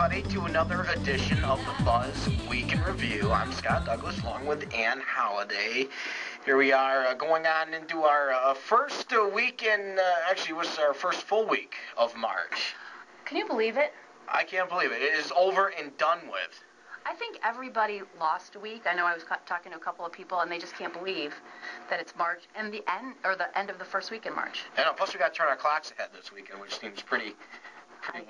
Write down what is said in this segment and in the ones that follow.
everybody, to another edition of the Buzz Week in Review. I'm Scott Douglas, along with Anne Holliday. Here we are going on into our first weekend, actually it was our first full week of March. Can you believe it? I can't believe it. It is over and done with. I think everybody lost a week. I know I was talking to a couple of people, and they just can't believe that it's March and the end of the first week in March. I know. Plus, we got to turn our clocks ahead this weekend, which seems pretty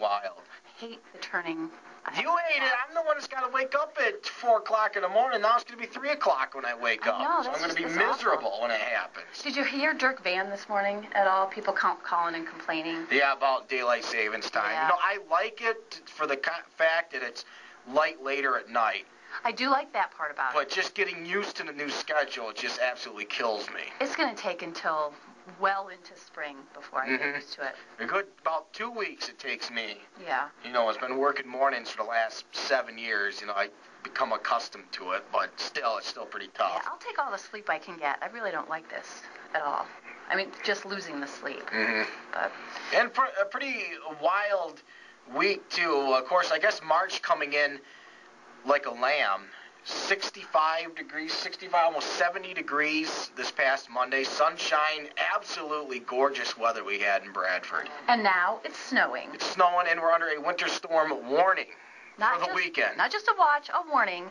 wild. I hate the turning. You hate it. I'm the one that's got to wake up at 4 o'clock in the morning. Now it's going to be 3 o'clock when I wake up. Know, so I'm going to be miserable when it happens. Did you hear Dirk Van this morning at all? People calling and complaining. Yeah, about daylight savings time. Yeah. You know, I like it for the fact that it's light later at night. I do like that part about it. But just getting used to the new schedule, it just absolutely kills me. It's going to take until well into spring before I get used to it. A good about 2 weeks it takes me. Yeah. You know, I've been working mornings for the last 7 years. You know, I become accustomed to it, but still, it's still pretty tough. Yeah, I'll take all the sleep I can get. I really don't like this at all. I mean, just losing the sleep. But. And a pretty wild week, too. Of course, I guess March coming in like a lamb. 65 degrees, 65, almost 70 degrees this past Monday. Sunshine, absolutely gorgeous weather we had in Bradford. And now it's snowing. It's snowing, and we're under a winter storm warning for the weekend. Not just a warning.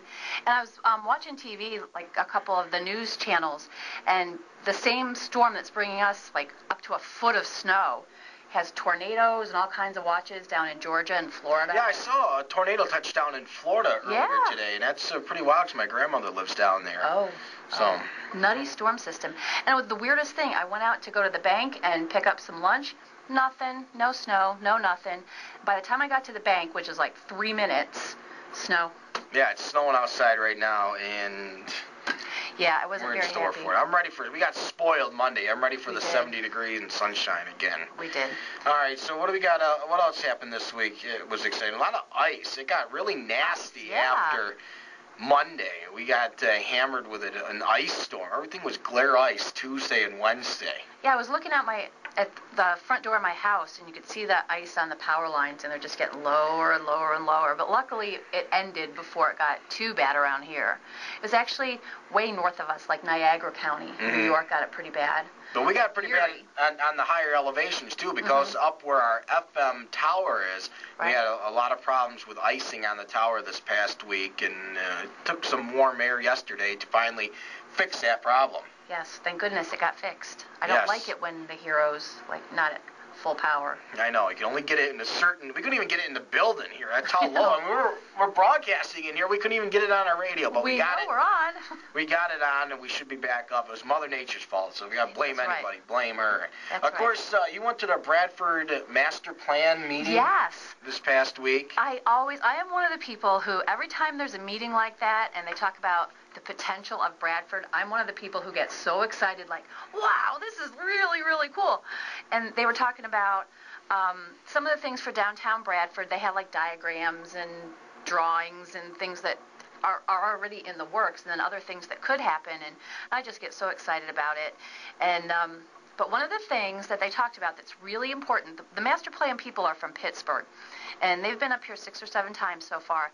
And I was watching TV, like a couple of the news channels, and the same storm that's bringing us like up to a foot of snow has tornadoes and all kinds of watches down in Georgia and Florida. Yeah, I saw a tornado touchdown in Florida earlier today, and that's pretty wild because my grandmother lives down there. So nutty storm system. And it was the weirdest thing. I went out to go to the bank and pick up some lunch. Nothing, no snow, no nothing. By the time I got to the bank, which is like 3 minutes, snow. Yeah, it's snowing outside right now, and yeah, I wasn't we're in very store happy. for it. I'm ready for it. We got spoiled Monday. I'm ready for the 70 degrees and sunshine again. We did. All right, so what do we got? What else happened this week? It was exciting. A lot of ice. It got really nasty after Monday. We got hammered with an ice storm. Everything was glare ice Tuesday and Wednesday. Yeah, I was looking at the front door of my house, and you could see the ice on the power lines, and they're just getting lower and lower and lower. But luckily, it ended before it got too bad around here. It was actually way north of us, like Niagara County. New York got it pretty bad. But we got pretty bad on the higher elevations, too, because up where our FM tower is, we had a lot of problems with icing on the tower this past week, and it took some warm air yesterday to finally fix that problem. Yes, thank goodness it got fixed. I don't like it when the hero's, not at full power. I know. You can only get it in we couldn't even get it in the building here. That's how low. I mean, we're broadcasting in here. We couldn't even get it on our radio, but we got it. We're on. We got it on, and we should be back up. It was Mother Nature's fault, so we got to blame anybody. Right. Blame her. That's of course, you went to the Bradford Master Plan meeting this past week. I am one of the people who, every time there's a meeting like that, and they talk about the potential of Bradford, I'm one of the people who gets so excited, like, wow, this is really, really cool. And they were talking about some of the things for downtown Bradford. They had like diagrams and drawings and things that are already in the works, and then other things that could happen, and I just get so excited about it. And but one of the things that they talked about that's really important, the master plan people are from Pittsburgh, and they've been up here 6 or 7 times so far,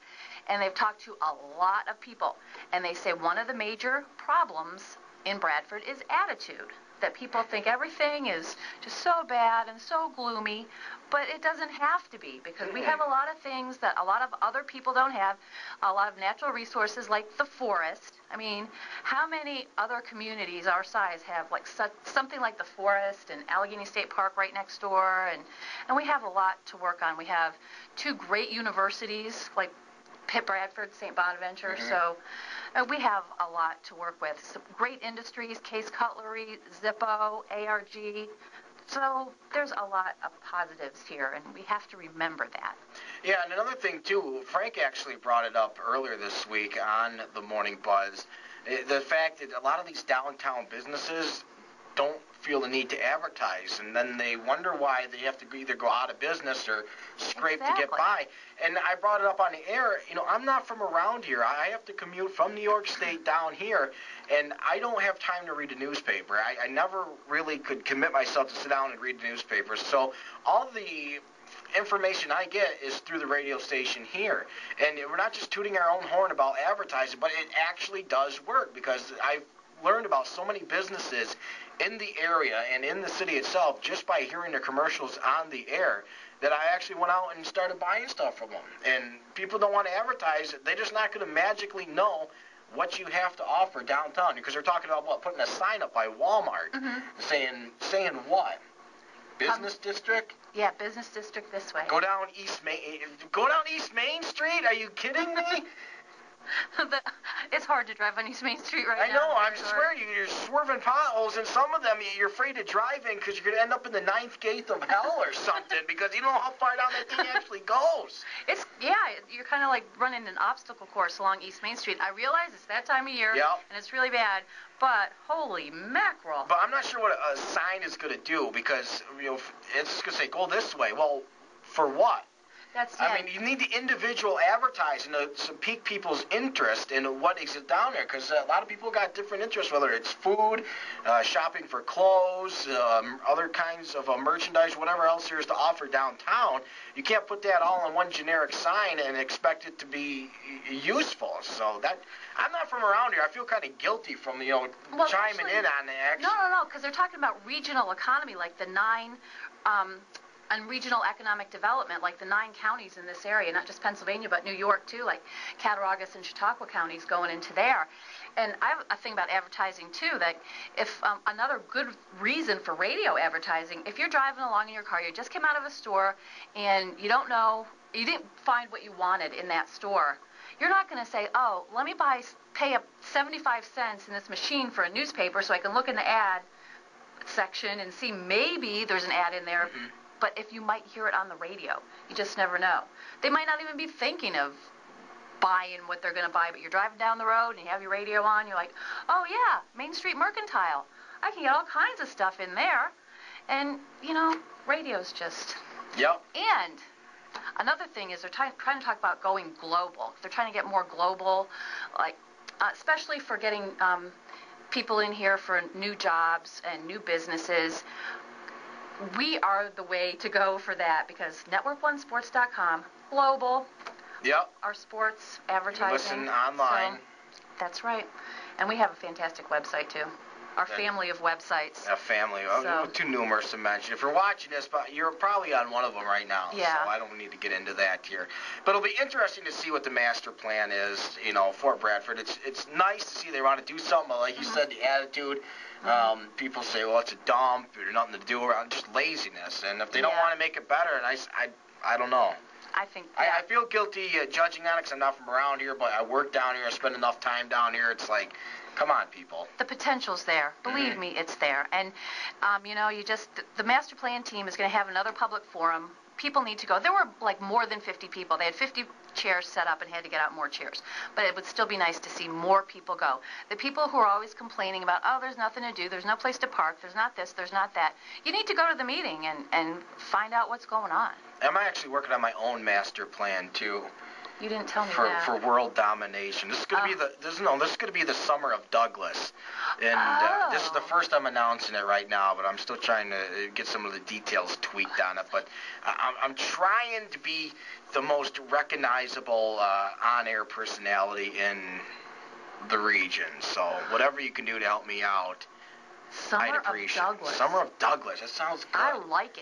and they've talked to a lot of people, and they say one of the major problems in Bradford is attitude, that people think everything is just so bad and so gloomy, but it doesn't have to be, because we have a lot of things that a lot of other people don't have, a lot of natural resources like the forest. I mean, how many other communities our size have like something like the forest and Allegheny State Park right next door, and we have a lot to work on. We have 2 great universities like Pitt Bradford, St. Bonaventure, so we have a lot to work with. Some great industries, Case Cutlery, Zippo, ARG. So there's a lot of positives here, and we have to remember that. Yeah, and another thing, too, Frank actually brought it up earlier this week on the Morning Buzz, the fact that a lot of these downtown businesses don't feel the need to advertise, and then they wonder why they have to either go out of business or scrape to get by. And I brought it up on the air. You know, I'm not from around here. I have to commute from New York State down here, and I don't have time to read a newspaper. I never really could commit myself to sit down and read the newspaper. So all the information I get is through the radio station here. And we're not just tooting our own horn about advertising, but it actually does work, because I've learned about so many businesses in the area and in the city itself just by hearing the commercials on the air, that I actually went out and started buying stuff from them. And people don't want to advertise. They're just not going to magically know what you have to offer downtown, because they're talking about putting a sign up by Walmart saying what? Business district? Yeah, business district this way. Go down East Main Street? Are you kidding me? It's hard to drive on East Main Street right now. I know. I swear you're swerving potholes, and some of them you're afraid to drive in because you're going to end up in the ninth gate of hell or something, because you don't know how far down that thing actually goes. You're kind of like running an obstacle course along East Main Street. I realize it's that time of year, and it's really bad, but holy mackerel. But I'm not sure what a sign is going to do, because it's going to say, go this way. Well, for what? I mean, you need the individual advertising to pique people's interest in what is down there, because a lot of people got different interests, whether it's food, shopping for clothes, other kinds of merchandise, whatever else there is to offer downtown. You can't put that all on one generic sign and expect it to be useful. So I'm not from around here. I feel kind of guilty from chiming in on that. No, because they're talking about regional economy, like the 9. And regional economic development, like the 9 counties in this area, not just Pennsylvania, but New York too, like Cattaraugus and Chautauqua counties going into there. And I have a thing about advertising too, that if another good reason for radio advertising, if you're driving along in your car, you just came out of a store and you didn't find what you wanted in that store, you're not going to say, oh, let me pay up 75 cents in this machine for a newspaper so I can look in the ad section and see maybe there's an ad in there. Mm-hmm. But if you might hear it on the radio, you just never know. They might not even be thinking of buying what they're going to buy, but you're driving down the road and you have your radio on, you're like, oh yeah, Main Street Mercantile. I can get all kinds of stuff in there. And, radio's just... Yep. And another thing is they're trying to talk about going global. They're trying to get more global, like especially for getting people in here for new jobs and new businesses. We are the way to go for that, because network1sports.com, global. Yep. Our sports advertising. Listen online. So, that's right. And we have a fantastic website too. Our family of websites. A family. Too numerous to mention. If you're watching this, but you're probably on one of them right now. Yeah. So I don't need to get into that here. But it'll be interesting to see what the master plan is, for Bradford. It's nice to see they want to do something. Like you said, the attitude. People say, well, it's a dump. There's nothing to do around, just laziness. And if they don't want to make it better, and I don't know. I feel guilty judging on it because I'm not from around here, but I work down here. I spend enough time down here. It's like, come on, people. The potential's there. Believe me, it's there. And, the master plan team is going to have another public forum. People need to go. There were more than 50 people. They had 50 chairs set up and had to get out more chairs. But it would still be nice to see more people go. The people who are always complaining about, oh, there's nothing to do, there's no place to park, there's not this, there's not that. You need to go to the meeting and find out what's going on. I'm actually working on my own master plan too. You didn't tell me that. For world domination. This is going to be this is going to be the summer of Douglas, and this is the first I'm announcing it right now. But I'm still trying to get some of the details tweaked on it. But I'm trying to be the most recognizable on-air personality in the region. So whatever you can do to help me out, I'd appreciate. Summer of Douglas. That sounds good. I like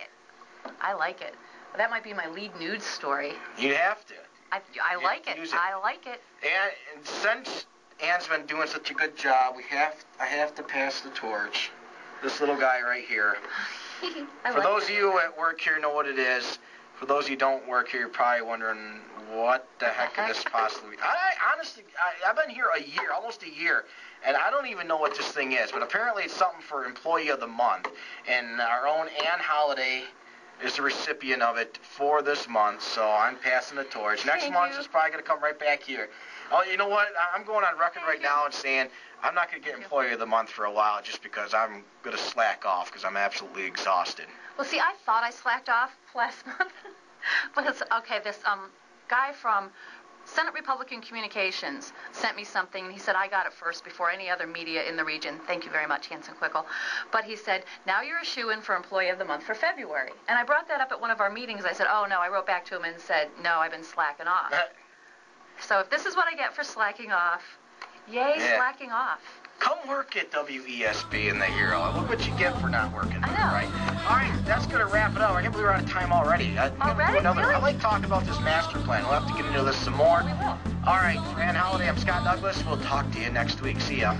it. That might be my lead news story. You have to. I like it. I like it. And since Anne's been doing such a good job, I have to pass the torch. This little guy right here. For those of you at work here know what it is. For those of you who don't work here, you're probably wondering what the heck could this possibly be. Honestly, I've been here almost a year, and I don't even know what this thing is. But apparently it's something for Employee of the Month. And our own Anne Holliday is the recipient of it for this month, so I'm passing the torch. Next month is probably going to come right back here. Oh, you know what? I'm going on record right now and saying I'm not going to get Employee of the Month for a while just because I'm going to slack off because I'm absolutely exhausted. Well, see, I thought I slacked off last month. But it's okay. This guy from Senate Republican Communications sent me something, and he said, I got it first before any other media in the region. Thank you very much, Hanson Quickle. But he said, now you're a shoo-in for Employee of the Month for February. And I brought that up at one of our meetings. I said, oh, no, I wrote back to him and said, no, I've been slacking off. So if this is what I get for slacking off, yay, slacking off. Come work at WESB in the Hero. Look what you get for not working there, right? All right, that's going to wrap it up. I can't believe we're out of time already. Already? Really? I like talking about this master plan. We'll have to get into this some more. We will. All right, for Anne Holliday, I'm Scott Douglas. We'll talk to you next week. See ya.